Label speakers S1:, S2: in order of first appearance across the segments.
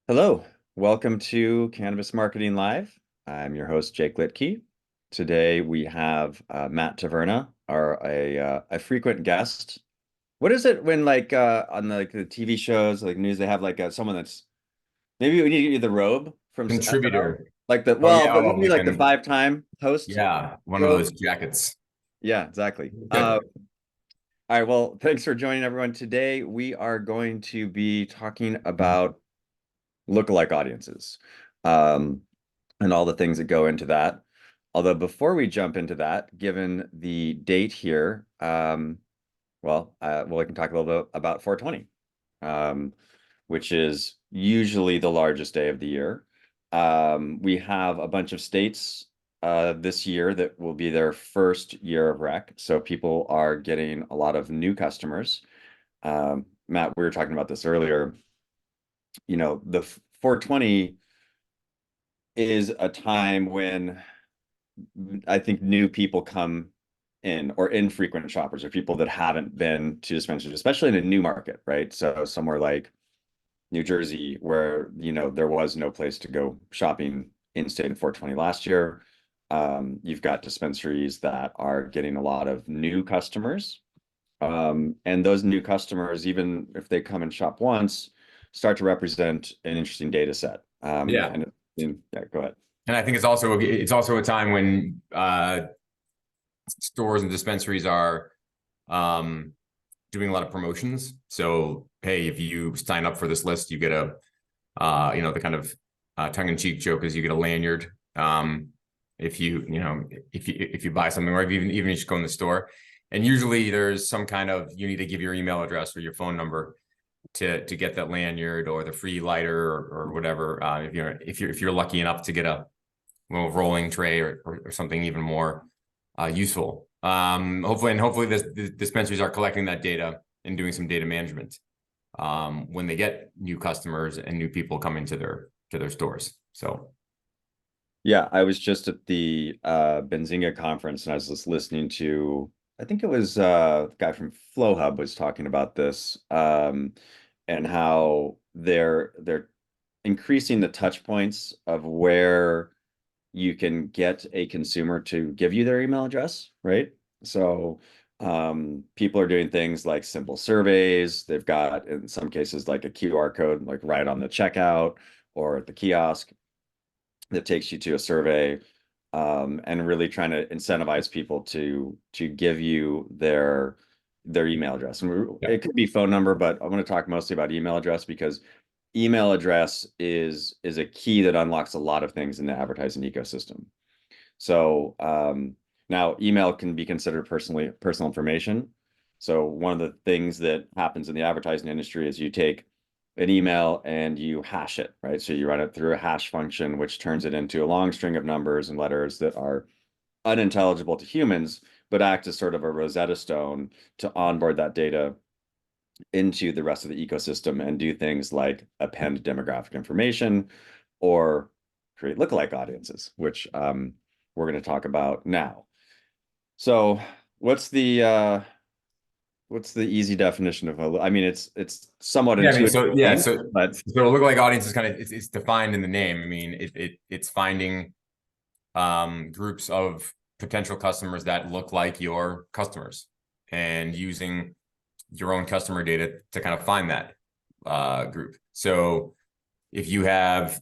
S1: Hello, welcome to Cannabis Marketing Live. I'm your host, Jake Litke. Today we have Matt Taverna, a frequent guest. What is it when on the TV shows, like news, they have someone that's maybe we need to get you the robe from SNL,
S2: Contributor. Oh yeah.
S1: but
S2: Oh,
S1: maybe
S2: like
S1: like the
S2: an
S1: five-time host
S2: yeah, one of
S1: robe.
S2: those jackets.
S1: Yeah, exactly.
S2: Good.
S1: All right, well, thanks for joining everyone. Today we are going to be talking about lookalike audiences. Um, and all the things that go into that. Although before we jump into that, given the date here, we can talk a little bit about 420, um, which is usually the largest day of the year. We have a bunch of states this year that will be their first year of rec, so people are getting a lot of new customers. Matt, we were talking about this earlier. The 420 is a time when I think new people come in, or infrequent shoppers, or people that haven't been to dispensaries, especially in a new market, right? So somewhere like New Jersey, where there was no place to go shopping in state in 420 last year. You've got dispensaries that are getting a lot of new customers. And those new customers, even if they come and shop once, start to represent an interesting data set.
S2: Yeah.
S1: Yeah, go ahead.
S2: And I think it's also a time when stores and dispensaries are um, doing a lot of promotions. So hey, if you sign up for this list, you get a the kind of tongue-in-cheek joke is you get a lanyard. If you buy something, or even if you just go in the store, and usually there's some kind of, you need to give your email address or your phone number to get that lanyard or the free lighter or whatever. If you're lucky enough to get a little rolling tray or something even more useful. Hopefully the dispensaries are collecting that data and doing some data management when they get new customers and new people coming to their stores. So
S1: Yeah, I was just at the Benzinga conference, and I was just listening to, I think it was the guy from Flow Hub was talking about this, and how they're increasing the touch points of where you can get a consumer to give you their email address, right? So people are doing things like simple surveys. They've got, in some cases, like a QR code, like right on the checkout or at the kiosk, that takes you to a survey, and really trying to incentivize people to give you their email address. And
S2: yeah,
S1: it could be phone number, but I want to talk mostly about email address because email address is a key that unlocks a lot of things in the advertising ecosystem. So now email can be considered personal information. So one of the things that happens in the advertising industry is you take an email and you hash it, right? So you run it through a hash function, which turns it into a long string of numbers and letters that are unintelligible to humans, but act as sort of a Rosetta Stone to onboard that data into the rest of the ecosystem and do things like append demographic information or create lookalike audiences, which we're going to talk about now. So, what's the uh, what's the easy definition of I mean, it's somewhat
S2: yeah. I mean,
S1: intuitive,
S2: so yeah, so
S1: but
S2: so look like audience is kind of it's defined in the name. I mean, it's finding groups of potential customers that look like your customers and using your own customer data to kind of find that group. So if you have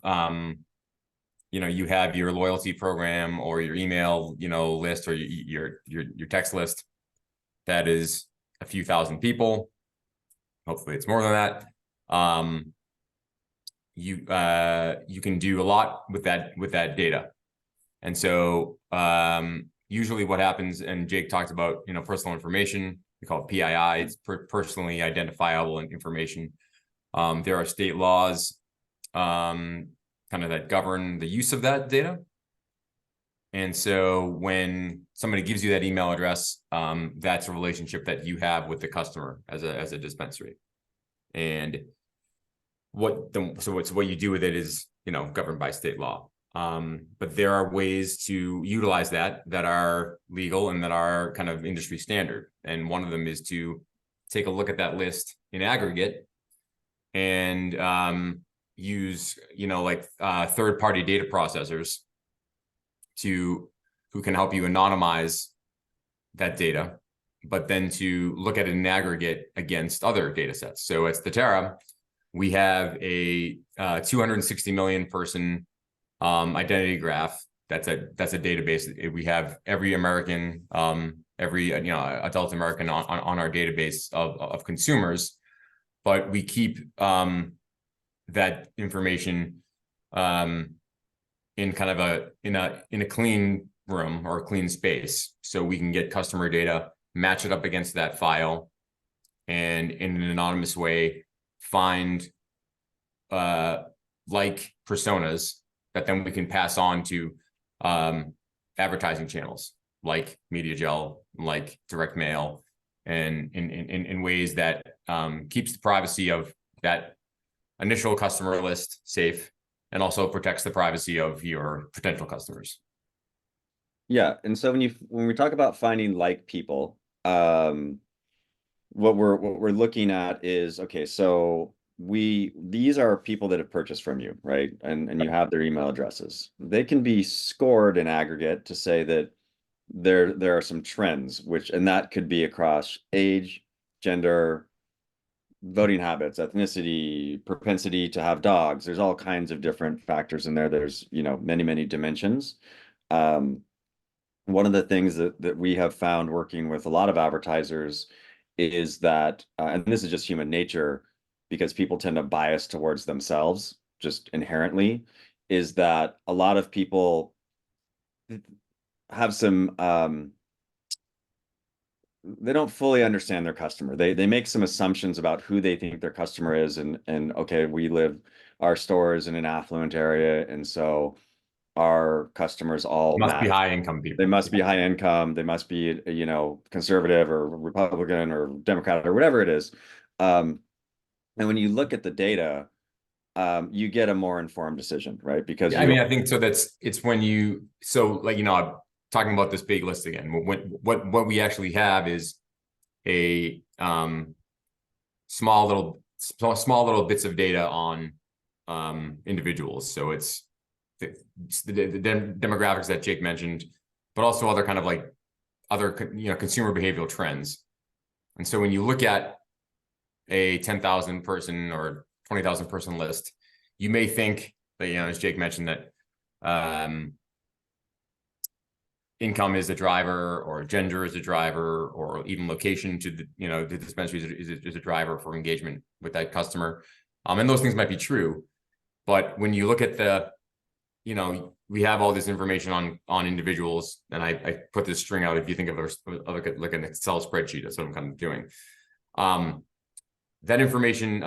S2: you have your loyalty program or your email list or your text list that is a few thousand people, hopefully it's more than that. You can do a lot with that data. And so usually what happens, and Jake talked about, personal information, we call it PII, it's personally identifiable information. There are state laws kind of that govern the use of that data. And so when somebody gives you that email address, that's a relationship that you have with the customer as a dispensary. And what you do with it is, governed by state law. But there are ways to utilize that are legal and that are kind of industry standard. And one of them is to take a look at that list in aggregate and use, like third-party data processors who can help you anonymize that data, but then to look at it in aggregate against other data sets. So at Statera, we have a 260 million person identity graph. That's a database. We have every American, every adult American on our database of consumers, but we keep that information in kind of a clean room or a clean space, so we can get customer data, match it up against that file, and in an anonymous way find like personas that then we can pass on to advertising channels like MediaJel, like direct mail, and in ways that keeps the privacy of that initial customer list safe, and also protects the privacy of your potential customers.
S1: Yeah, and so when we talk about finding like people, what we're looking at is, okay, so these are people that have purchased from you, right? And you have their email addresses. They can be scored in aggregate to say that there are some trends, and that could be across age, gender, voting habits, ethnicity, propensity to have dogs. There's all kinds of different factors in there. There's, many dimensions. One of the things that we have found working with a lot of advertisers is that, and this is just human nature, because people tend to bias towards themselves just inherently, is that a lot of people have some they don't fully understand their customer. They make some assumptions about who they think their customer is, and okay, our store is in an affluent area, and so our customers all
S2: Must be
S1: match.
S2: high income people.
S1: They must be high income. They must be, conservative or Republican or Democrat or whatever it is. And when you look at the data, you get a more informed decision, right? Because
S2: I mean, I think so. It's when I'm talking about this big list again. What we actually have is a small little bits of data on individuals. So it's the demographics that Jake mentioned, but also other kind of like other consumer behavioral trends. And so when you look at a 10,000 person or 20,000 person list, you may think that, as Jake mentioned, that income is a driver, or gender is a driver, or even location to the dispensary is a driver for engagement with that customer. And those things might be true, but when you look at we have all this information on individuals, and I put this string out. If you think of like an Excel spreadsheet, that's what I'm kind of doing. That information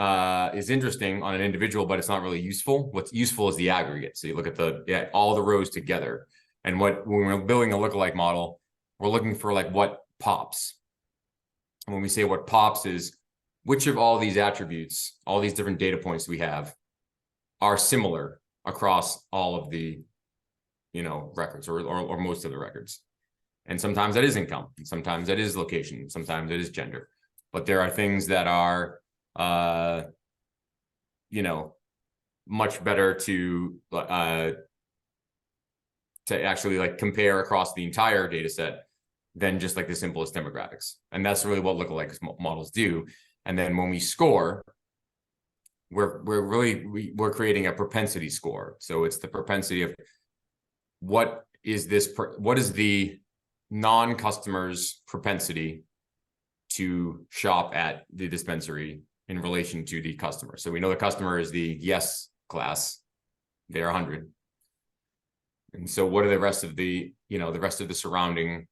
S2: is interesting on an individual, but it's not really useful. What's useful is the aggregate. So you look at all the rows together. And when we're building a lookalike model, we're looking for like what pops. And when we say what pops is which of all these attributes, all these different data points we have, are similar across all of the records or most of the records. And sometimes that is income, and sometimes that is location, sometimes it is gender. But there are things that are much better to actually like compare across the entire data set than just like the simplest demographics. And that's really what lookalike models do. And then when we score, we're creating a propensity score. So it's the propensity of what is the non-customer's propensity to shop at the dispensary in relation to the customer. So we know the customer is the yes class, they're 100. And so what are the rest of the surrounding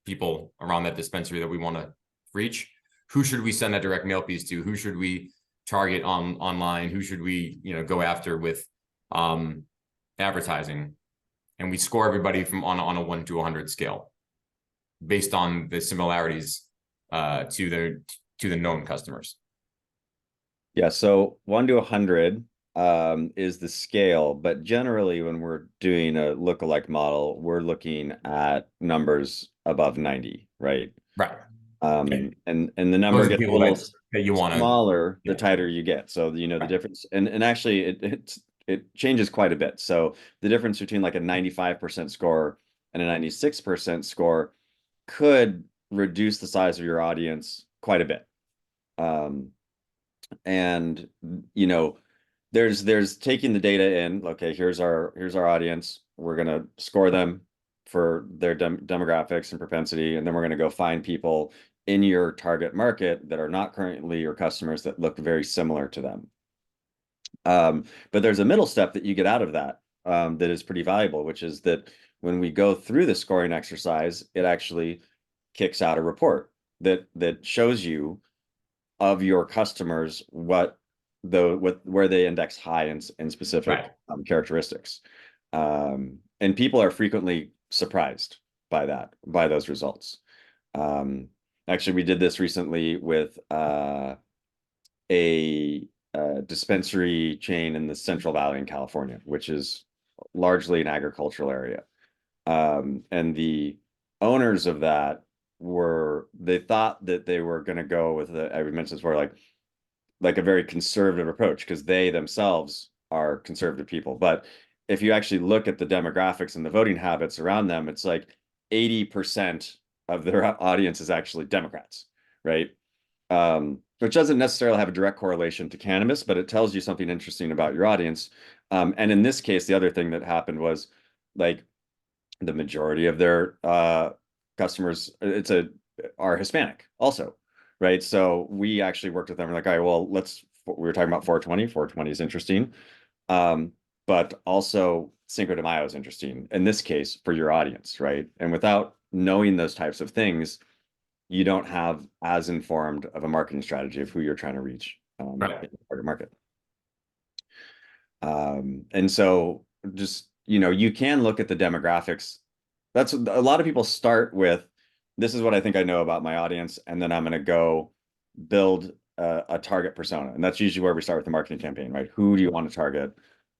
S2: people around that dispensary that we want to reach? Who should we send that direct mail piece to? Who should we target online? Who should we, go after with advertising? And we score everybody on a 1 to 100 scale based on the similarities to the known customers.
S1: Yeah, so 1 to 100 is the scale, but generally when we're doing a lookalike model, we're looking at numbers above 90, right?
S2: Right.
S1: And the number gets a little
S2: that you want to.
S1: smaller, the
S2: Yeah.
S1: tighter you get. So, the
S2: Right.
S1: difference, and actually it changes quite a bit. So the difference between like a 95% score and a 96% score could reduce the size of your audience quite a bit. Um, and there's taking the data in. Okay, here's our audience. We're gonna score them for their demographics and propensity, and then we're gonna go find people in your target market that are not currently your customers that look very similar to them. But there's a middle step that you get out of that, that is pretty valuable, which is that when we go through the scoring exercise, it actually kicks out a report that shows you of your customers where they index high in specific
S2: Right.
S1: characteristics. And people are frequently surprised by those results. Um, Actually, we did this recently with a dispensary chain in the Central Valley in California, which is largely an agricultural area. And the owners of that they thought that they were going to go with I would mention this before, like a very conservative approach because they themselves are conservative people. But if you actually look at the demographics and the voting habits around them, it's like 80% of their audience is actually Democrats, right? Which doesn't necessarily have a direct correlation to cannabis, but it tells you something interesting about your audience. And in this case, the other thing that happened was like the majority of their customers are Hispanic also, right? So we actually worked with them. We're like, all right, well, we were talking about 420. 420 is interesting, but also Cinco de Mayo is interesting in this case for your audience, right? And without knowing those types of things, you don't have as informed of a marketing strategy of who you're trying to reach in
S2: Right.
S1: the target market. And so just, you can look at the demographics. That's a lot of people start with, this is what I think I know about my audience, and then I'm going to go build a target persona. And that's usually where we start with the marketing campaign, right? Who do you want to target?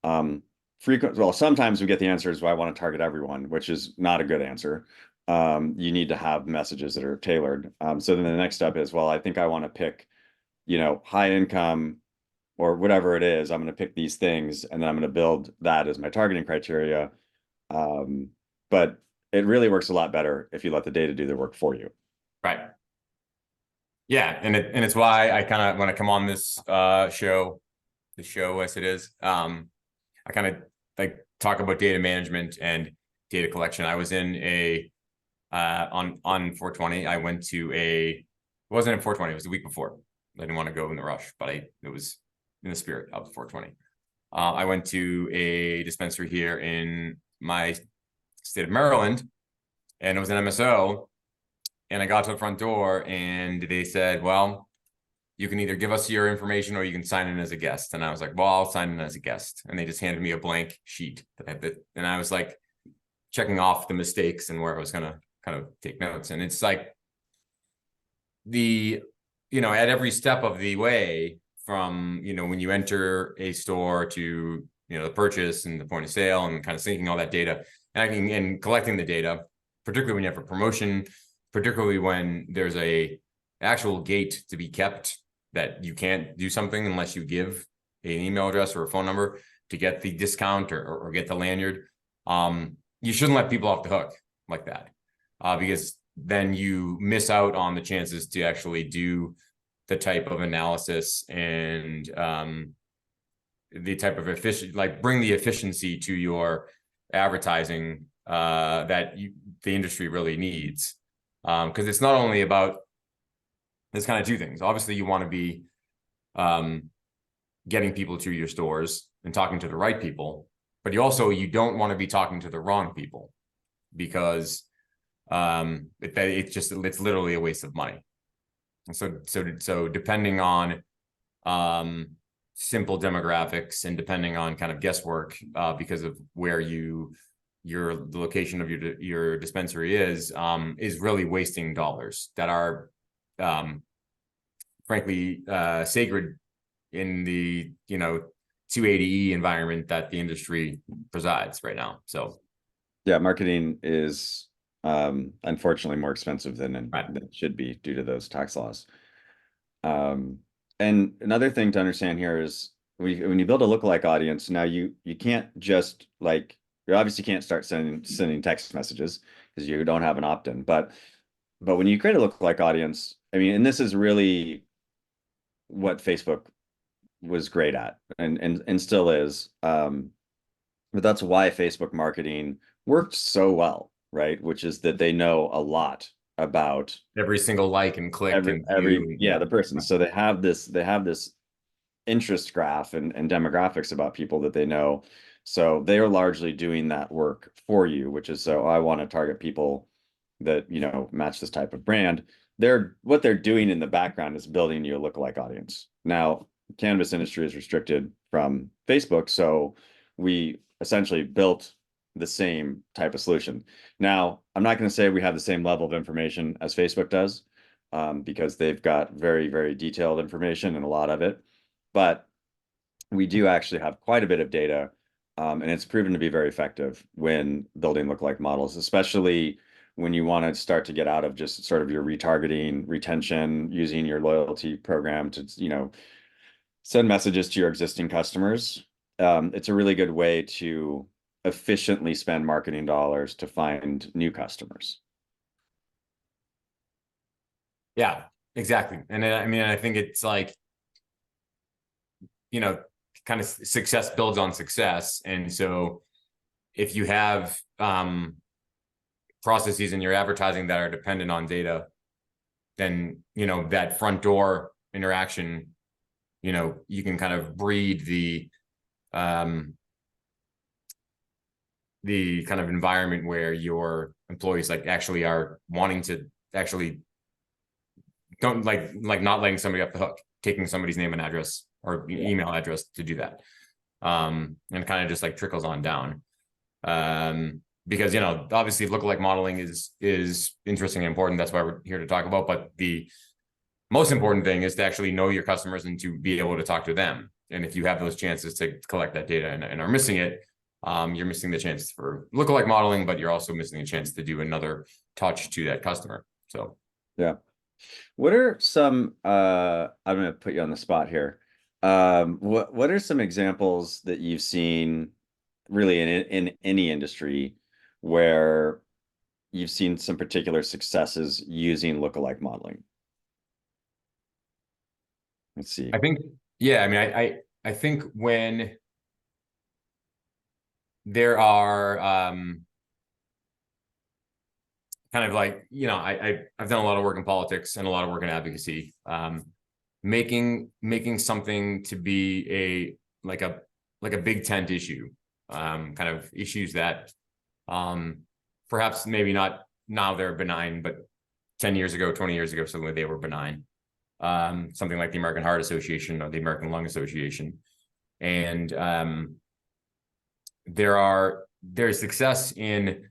S1: Well, sometimes we get the answers, well, I want to target everyone, which is not a good answer. You need to have messages that are tailored. So then the next step is, well, I think I want to pick, high income or whatever it is. I'm going to pick these things and then I'm going to build that as my targeting criteria. But it really works a lot better if you let the data do the work for you.
S2: Right. Yeah, and it's why I kind of, when I come on this show, the show as it is, I kind of like talk about data management and data collection. I was in a on 420. I went to it wasn't in 420. It was the week before. I didn't want to go in the rush, but it was in the spirit of 420. I went to a dispensary here in my state of Maryland, and it was an MSO. And I got to the front door and they said, well, you can either give us your information or you can sign in as a guest. And I was like, well, I'll sign in as a guest. And they just handed me a blank sheet and I was like checking off the mistakes and where I was going to kind of take notes. And it's like at every step of the way from, when you enter a store to, the purchase and the point of sale and kind of syncing all that data and collecting the data, particularly when you have a promotion, particularly when there's a actual gate to be kept that you can't do something unless you give an email address or a phone number to get the discount or get the lanyard. You shouldn't let people off the hook like that because then you miss out on the chances to actually do the type of analysis and the type of bring the efficiency to your advertising that the industry really needs. Because it's not only about, there's kind of two things. Obviously, you want to be getting people to your stores and talking to the right people, but you don't want to be talking to the wrong people because it's literally a waste of money. And so depending on simple demographics and depending on kind of guesswork because of where the location of your dispensary is really wasting dollars that are frankly sacred in the 280E environment that the industry presides right now. So
S1: yeah, marketing is unfortunately more expensive than
S2: right.
S1: it should be due to those tax laws. Um, and another thing to understand here is when you build a lookalike audience, now you can't just like you obviously can't start sending text messages because you don't have an opt-in. But when you create a lookalike audience, I mean, and this is really what Facebook was great at and still is. But that's why Facebook marketing worked so well, right? Which is that they know a lot about
S2: Every single like and click and
S1: every
S2: view.
S1: yeah,
S2: Yeah.
S1: the person. So they have this interest graph and demographics about people that they know. So they are largely doing that work for you, which is so I want to target people that, match this type of brand. What they're doing in the background is building you a lookalike audience. Now, cannabis industry is restricted from Facebook, so we essentially built the same type of solution. Now, I'm not going to say we have the same level of information as Facebook does, because they've got very, very detailed information and a lot of it. But we do actually have quite a bit of data, and it's proven to be very effective when building lookalike models, especially when you want to start to get out of just sort of your retargeting, retention, using your loyalty program to, send messages to your existing customers. It's a really good way to efficiently spend marketing dollars to find new customers.
S2: Yeah, exactly. And I mean, I think it's like, kind of success builds on success. And so if you have processes in your advertising that are dependent on data, then, that front door interaction, you can kind of breed the kind of environment where your employees like actually are wanting to actually don't like not letting somebody off the hook, taking somebody's name and address or email address to do that. And kind of just like trickles on down. Because, obviously lookalike modeling is interesting and important. That's why we're here to talk about. But the most important thing is to actually know your customers and to be able to talk to them. And if you have those chances to collect that data and are missing it, you're missing the chance for lookalike modeling, but you're also missing a chance to do another touch to that customer. So
S1: Yeah. What are some I'm going to put you on the spot here. What are some examples that you've seen really in any industry where you've seen some particular successes using lookalike modeling? Let's see.
S2: I think, yeah, I mean, I think when there are kind of like, I've done a lot of work in politics and a lot of work in advocacy, making something to be a big tent issue, kind of issues that perhaps maybe not now they're benign, but 10 years ago, 20 years ago, suddenly they were benign. Something like the American Heart Association or the American Lung Association. And there's success in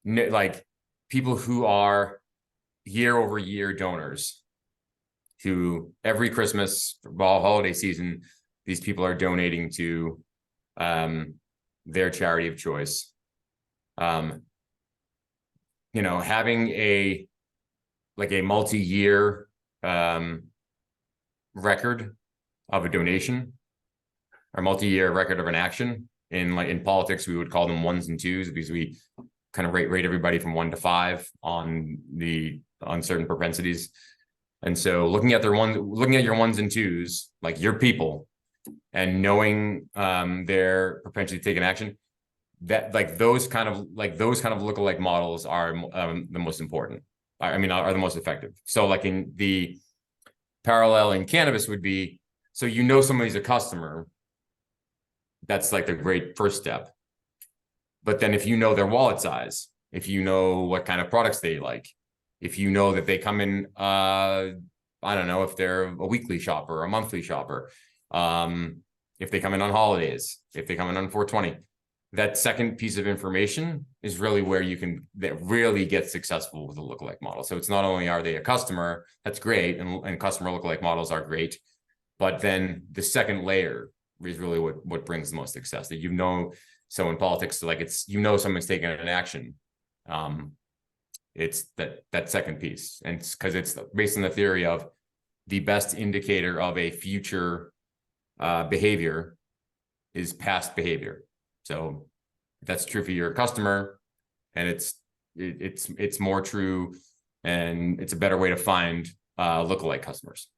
S2: like people who are year over year donors, who every Christmas, all holiday season, these people are donating to their charity of choice. Having a multi-year record of a donation or multi-year record of an action. In politics, we would call them ones and twos because we kind of rate everybody from 1 to 5 on certain propensities. And so looking at your ones and twos, like your people, and knowing their propensity to take an action, that those kind of lookalike models are the most important. I mean, are the most effective. So like in the parallel in cannabis would be, so somebody's a customer, that's like the great first step. But then if you know their wallet size, if you know what kind of products they like, if you know that they come in, I don't know if they're a weekly shopper or a monthly shopper, if they come in on holidays, if they come in on 420, that second piece of information is really where you can really get successful with a lookalike model. So it's not only are they a customer, that's great, and customer lookalike models are great, but then the second layer is really what brings the most success. That so in politics, like someone's taking an action. It's that second piece, and it's because it's based on the theory of the best indicator of a future behavior is past behavior. So that's true for your customer, and it's more true, and it's a better way to find lookalike customers.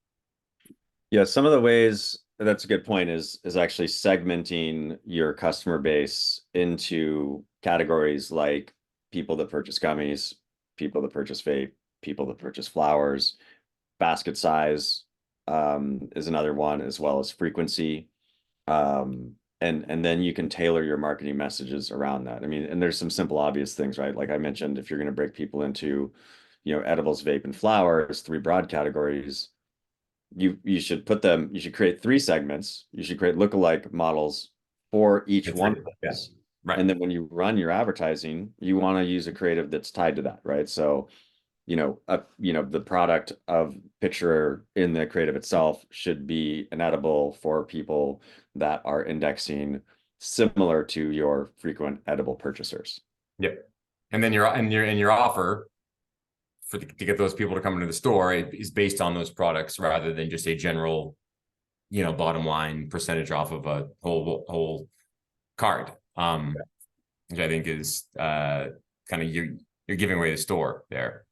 S1: Yeah, some of the ways that's a good point is actually segmenting your customer base into categories like people that purchase gummies, people that purchase vape, people that purchase flowers, basket size is another one, as well as frequency. And then you can tailor your marketing messages around that. I mean, and there's some simple, obvious things, right? Like I mentioned, if you're going to break people into, edibles, vape, and flowers, three broad categories, you should create three segments. You should create lookalike models for each one of
S2: Yeah.
S1: those.
S2: Right.
S1: And then when you run your advertising, you want to use a creative that's tied to that, right? So, the product of picture in the creative itself should be an edible for people that are indexing similar to your frequent edible purchasers.
S2: Yep. And then your offer to get those people to come into the store is based on those products rather than just a general, bottom line percentage off of a whole card. Which I think is kind of you're giving away the store there.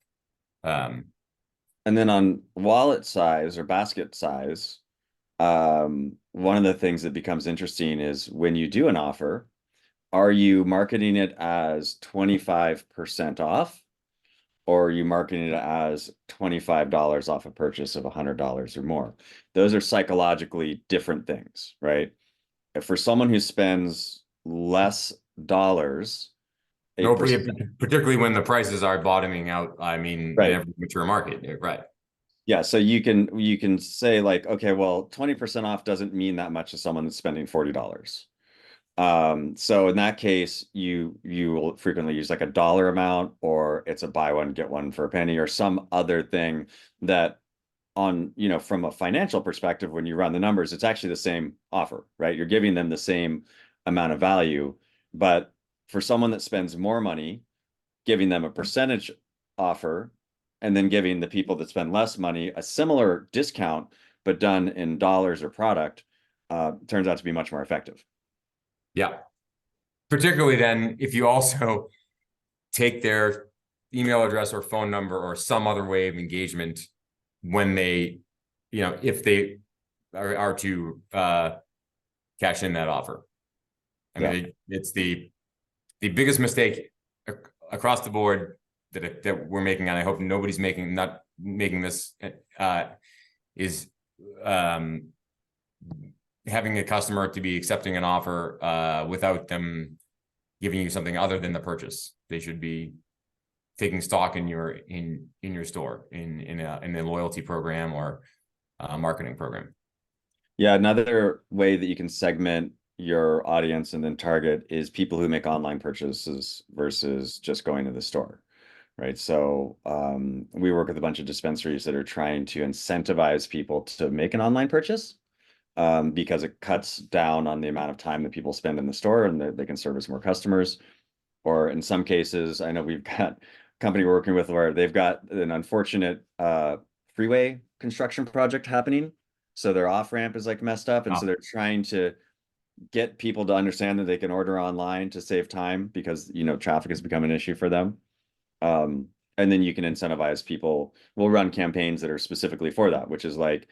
S1: And then on wallet size or basket size, one of the things that becomes interesting is when you do an offer, are you marketing it as 25% off, or are you marketing it as $25 off a purchase of $100 or more? Those are psychologically different things, right? If for someone who spends less dollars, a
S2: Particularly when the prices are bottoming out. I mean,
S1: right.
S2: in every mature market, right?
S1: Yeah, so you can say like, okay, well, 20% off doesn't mean that much to someone that's spending $40. So in that case, you will frequently use like a dollar amount, or it's a buy one, get one for a penny, or some other thing that from a financial perspective, when you run the numbers, it's actually the same offer, right? You're giving them the same amount of value, but for someone that spends more money, giving them a percentage offer, and then giving the people that spend less money a similar discount, but done in dollars or product, turns out to be much more effective.
S2: Yeah. Particularly then, if you also take their email address or phone number or some other way of engagement when they, if they are to cash in that offer. I mean, it's the biggest mistake across the board that we're making, and I hope nobody's not making this, is having a customer to be accepting an offer without them giving you something other than the purchase. They should be taking stock in your store, in a loyalty program or a marketing program.
S1: Yeah, another way that you can segment your audience and then target is people who make online purchases versus just going to the store, right? So we work with a bunch of dispensaries that are trying to incentivize people to make an online purchase because it cuts down on the amount of time that people spend in the store, and they can service more customers. Or in some cases, I know we've got a company we're working with where they've got an unfortunate freeway construction project happening. So their off ramp is like messed up. And so they're trying to get people to understand that they can order online to save time because, traffic has become an issue for them. And then you can incentivize people. We'll run campaigns that are specifically for that, which is like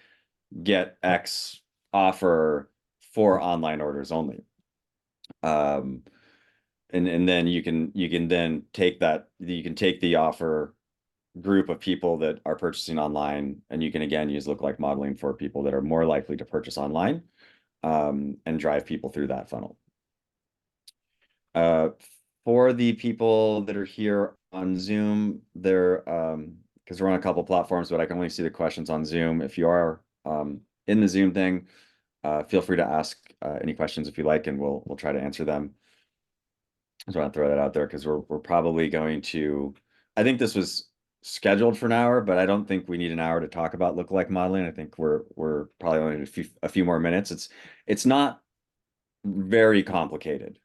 S1: get X offer for online orders only. And then you can then take the offer group of people that are purchasing online, and you can again use lookalike modeling for people that are more likely to purchase online, and drive people through that funnel. For the people that are here on Zoom, because we're on a couple platforms, but I can only see the questions on Zoom. If you are in the Zoom thing, feel free to ask any questions if you like, and we'll try to answer them. I just want to throw that out there because we're probably going to. I think this was scheduled for an hour, but I don't think we need an hour to talk about lookalike modeling. I think we're probably only a few more minutes. It's not very complicated.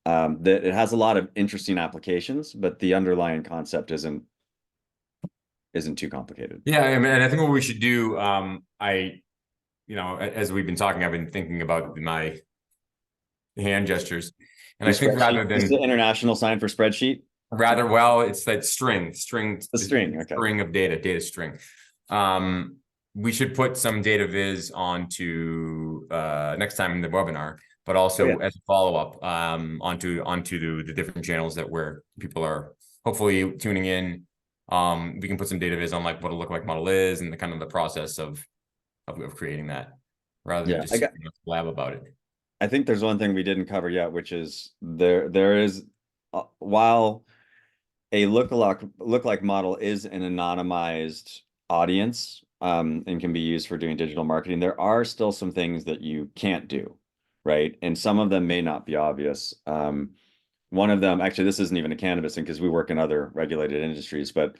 S1: That it has a lot of interesting applications, but the underlying concept isn't isn't too complicated.
S2: Yeah, I mean, and I think what we should do, as we've been talking, I've been thinking about my hand gestures, and
S1: Your
S2: I think
S1: spreadsheet
S2: rather
S1: is the
S2: than
S1: international sign for spreadsheet.
S2: well, it's that string,
S1: The string. Okay.
S2: string of data string. We should put some data viz onto next time in the webinar, but
S1: Oh yeah.
S2: also as a follow-up onto the different channels that where people are hopefully tuning in. We can put some data viz on like what a lookalike model is and the kind of the process of creating that rather than
S1: Yeah.
S2: just blab about it.
S1: I think there's one thing we didn't cover yet, which is there is while a lookalike model is an anonymized audience, and can be used for doing digital marketing, there are still some things that you can't do, right? And some of them may not be obvious. One of them, actually, this isn't even a cannabis thing because we work in other regulated industries, but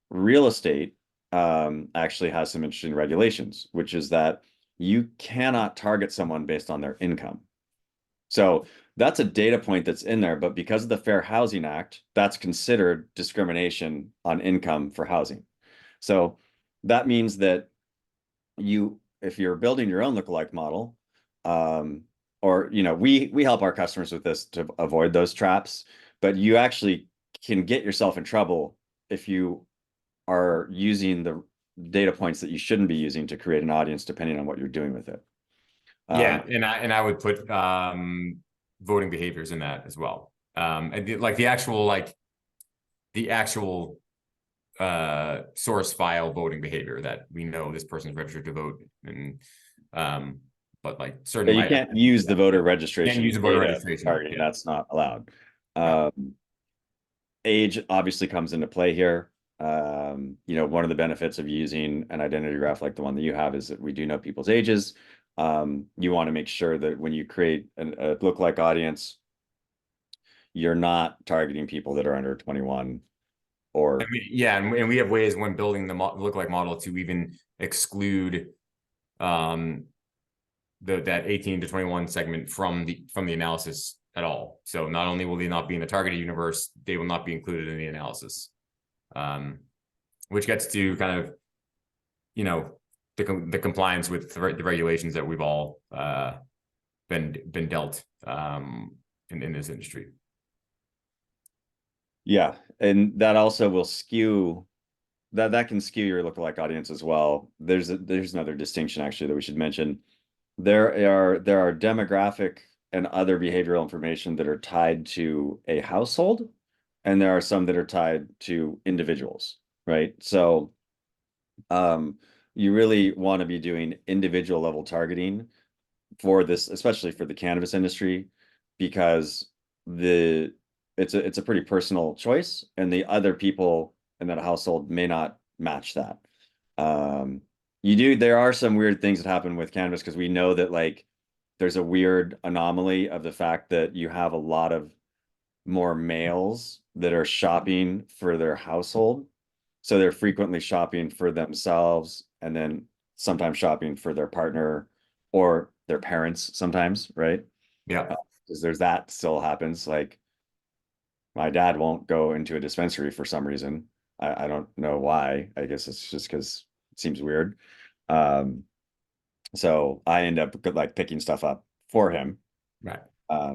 S1: real estate actually has some interesting regulations, which is that you cannot target someone based on their income. So that's a data point that's in there, but because of the Fair Housing Act, that's considered discrimination on income for housing. So that means that if you're building your own lookalike model, or we help our customers with this to avoid those traps, but you actually can get yourself in trouble if you are using the data points that you shouldn't be using to create an audience, depending on what you're doing with it.
S2: Yeah, and I would put voting behaviors in that as well. Like the actual source file voting behavior that we know this person's registered to vote, and but like certain
S1: You can't use the voter registration
S2: use the voter
S1: data for
S2: registration.
S1: targeting.
S2: Yeah.
S1: That's not allowed.
S2: Right.
S1: Age obviously comes into play here. One of the benefits of using an identity graph like the one that you have is that we do know people's ages. You want to make sure that when you create a lookalike audience, you're not targeting people that are under 21 or
S2: and we have ways when building the lookalike model to even exclude that 18 to 21 segment from the analysis at all. So not only will they not be in the targeted universe, they will not be included in the analysis, which gets to kind of the compliance with the regulations that we've all been dealt in this industry.
S1: Yeah, and that also will skew that can skew your lookalike audience as well. There's another distinction actually that we should mention. There are demographic and other behavioral information that are tied to a household, and there are some that are tied to individuals, right? So you really want to be doing individual level targeting for this, especially for the cannabis industry, because it's a pretty personal choice, and the other people in that household may not match that. There are some weird things that happen with cannabis because we know that like there's a weird anomaly of the fact that you have a lot of more males that are shopping for their household. So they're frequently shopping for themselves and then sometimes shopping for their partner or their parents sometimes, right?
S2: Yeah.
S1: Because there's that still happens. Like my dad won't go into a dispensary for some reason. I don't know why. I guess it's just because it seems weird. Um, so I end up like picking stuff up for him,
S2: Right.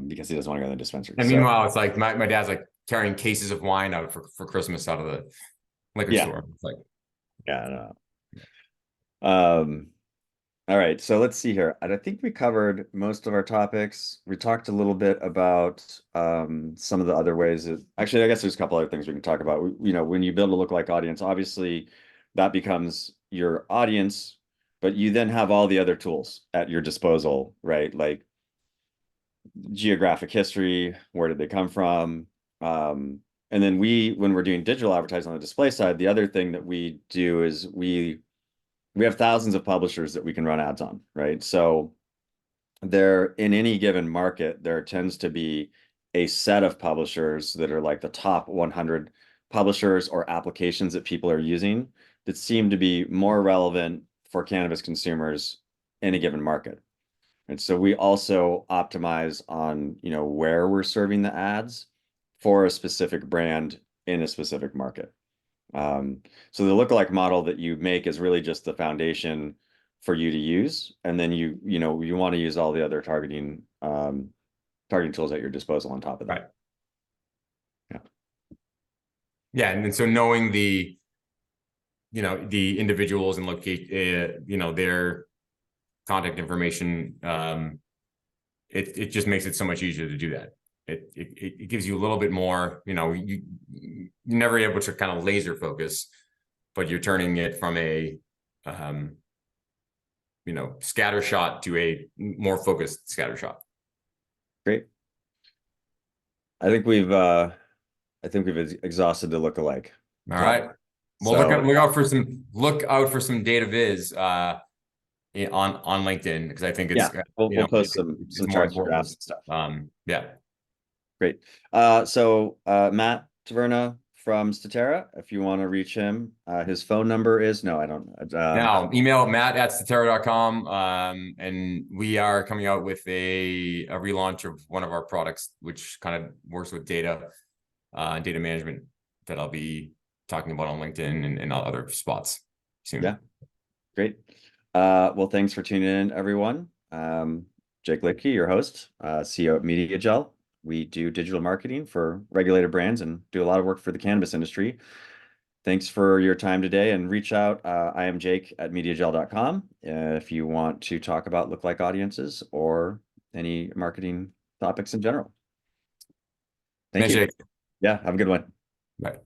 S1: because he doesn't want to go to the dispensary.
S2: And meanwhile, it's like my dad's like carrying cases of wine out for Christmas out of the liquor store. It's like,
S1: yeah, I know. All right, so let's see here. I think we covered most of our topics. We talked a little bit about some of the other ways that, actually, I guess there's a couple other things we can talk about. When you build a lookalike audience, obviously that becomes your audience, but you then have all the other tools at your disposal, right? Like geographic history, where did they come from? And then when we're doing digital advertising on the display side, the other thing that we do is we have thousands of publishers that we can run ads on, right? So in any given market, there tends to be a set of publishers that are like the top 100 publishers or applications that people are using that seem to be more relevant for cannabis consumers in a given market. And so we also optimize on, where we're serving the ads for a specific brand in a specific market. So the lookalike model that you make is really just the foundation for you to use, and then you want to use all the other targeting tools at your disposal on top of that.
S2: Right. Yeah, and so knowing the individuals and locate their contact information, it just makes it so much easier to do that. It gives you a little bit more, you're never able to kind of laser focus, but you're turning it from a scatter shot to a more focused scatter shot.
S1: Great. I think we've exhausted the lookalike.
S2: All right. Well,
S1: So,
S2: look out for some data viz on LinkedIn, because I think it's
S1: we'll post some
S2: more
S1: charts and
S2: important.
S1: graphs and stuff.
S2: Yeah.
S1: Great. So Matt Taverna from Statera, if you want to reach him, his phone number is no, I don't.
S2: Now email matt@statera.com. And we are coming out with a relaunch of one of our products, which kind of works with data management, that I'll be talking about on LinkedIn and other spots soon.
S1: Yeah, great. Well, thanks for tuning in, everyone. Jake Liedtke, your host, CEO at MediaJel. We do digital marketing for regulated brands and do a lot of work for the cannabis industry. Thanks for your time today, and reach out. I am Jake at MediaJel.com if you want to talk about lookalike audiences or any marketing topics in general. Thank you.
S2: Jake.
S1: Yeah, have a good one.
S2: Bye.